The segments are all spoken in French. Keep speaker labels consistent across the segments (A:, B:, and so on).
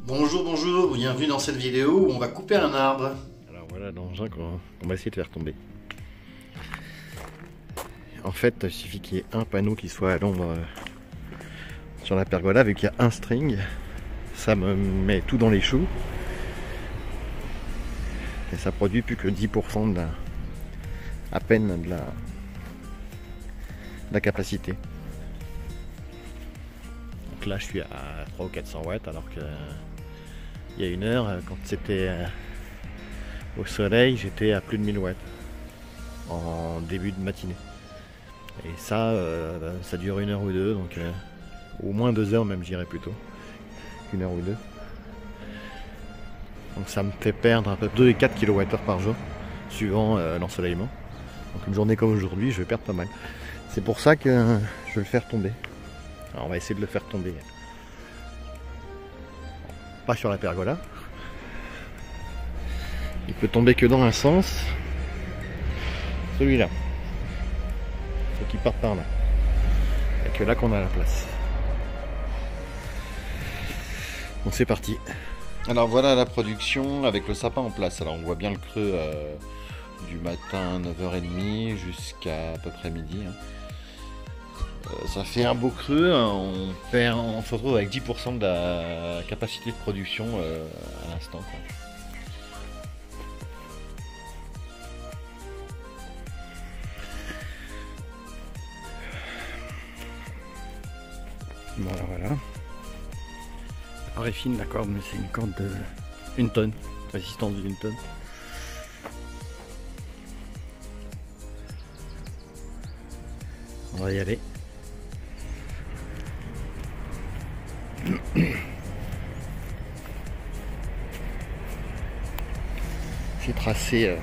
A: Bonjour, bonjour, bienvenue dans cette vidéo où on va couper un arbre.
B: Alors voilà l'engin qu'on va essayer de faire tomber. En fait, il suffit qu'il y ait un panneau qui soit à l'ombre sur la pergola, vu qu'il y a un string. Ça me met tout dans les choux. Et ça produit plus que 10% de à peine de la capacité. Donc là je suis à 300 ou 400 watts alors que il y a une heure, quand c'était au soleil, j'étais à plus de 1000 watts en début de matinée. Et ça, ça dure une heure ou deux, donc au moins 2 heures même, j'irais plutôt qu'une heure ou deux. Donc ça me fait perdre un peu 2 et 4 kWh par jour, suivant l'ensoleillement. Donc une journée comme aujourd'hui, je vais perdre pas mal. C'est pour ça que je vais le faire tomber. Alors on va essayer de le faire tomber. Pas sur la pergola. Il peut tomber que dans un sens. Celui-là. Faut qu'il parte par là. Il n'y a que là qu'on a la place. Bon, c'est parti. Alors voilà la production avec le sapin en place. Alors on voit bien le creux du matin 9h30 jusqu'à à peu près midi. Ça fait un beau creux, on se retrouve avec 10% de la capacité de production à l'instant. Voilà. Alors est fine la corde, mais c'est une corde de 1 tonne, résistance d'1 tonne. On va y aller. J'ai tracé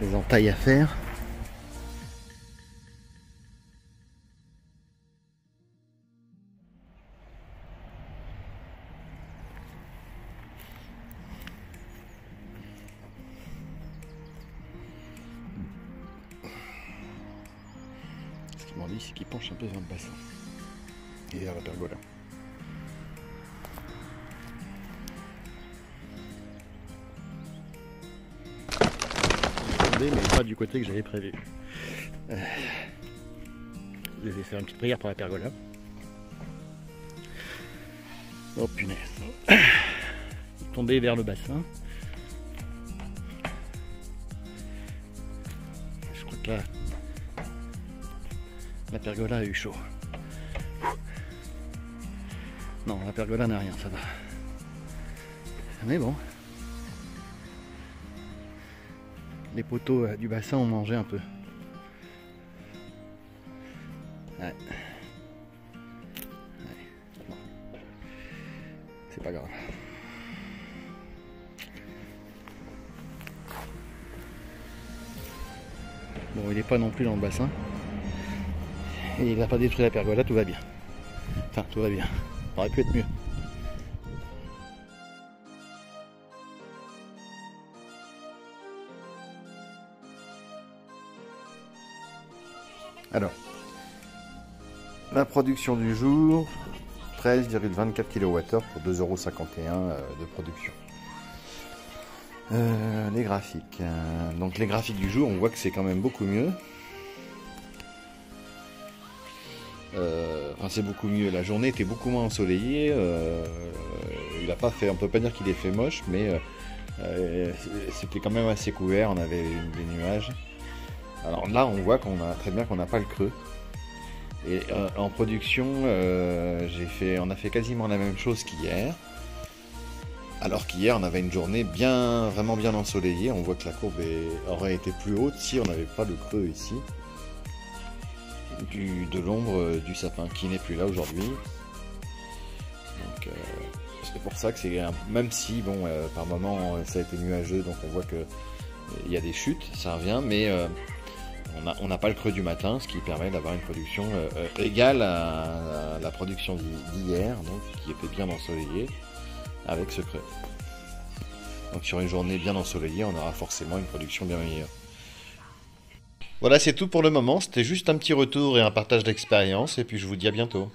B: les entailles à faire. Ce qu'ils m'ont dit, c'est qu'ils penchent un peu vers le bassin et vers la pergola. Mais pas du côté que j'avais prévu. Je vais faire une petite prière pour la pergola. Oh punaise. Tomber vers le bassin. Je crois que là, la pergola a eu chaud. Non, la pergola n'a rien, ça va. Mais bon. Les poteaux du bassin ont mangé un peu. Ouais. Bon. C'est pas grave. Bon, il n'est pas non plus dans le bassin. Et il n'a pas détruit la pergola, tout va bien. Enfin, tout va bien. Ça aurait pu être mieux. Alors, la production du jour, 13,24 kWh pour 2,51 € de production. Les graphiques. Donc les graphiques du jour, on voit que c'est quand même beaucoup mieux. Enfin c'est beaucoup mieux. La journée était beaucoup moins ensoleillée. Il a pas fait, on peut pas dire qu'il ait fait moche, mais c'était quand même assez couvert. On avait des nuages. Alors là, on voit qu'on a très bien qu'on n'a pas le creux. Et en production, on a fait quasiment la même chose qu'hier. Alors qu'hier, on avait une journée vraiment bien ensoleillée. On voit que la courbe aurait été plus haute si on n'avait pas le creux ici de l'ombre du sapin qui n'est plus là aujourd'hui. Donc c'est pour ça que même si bon, par moment ça a été nuageux, donc on voit que il y a des chutes, ça revient, mais on n'a pas le creux du matin, ce qui permet d'avoir une production égale à la production d'hier, donc qui était bien ensoleillée, avec ce creux. Donc sur une journée bien ensoleillée, on aura forcément une production bien meilleure. Voilà, c'est tout pour le moment. C'était juste un petit retour et un partage d'expérience, et puis je vous dis à bientôt.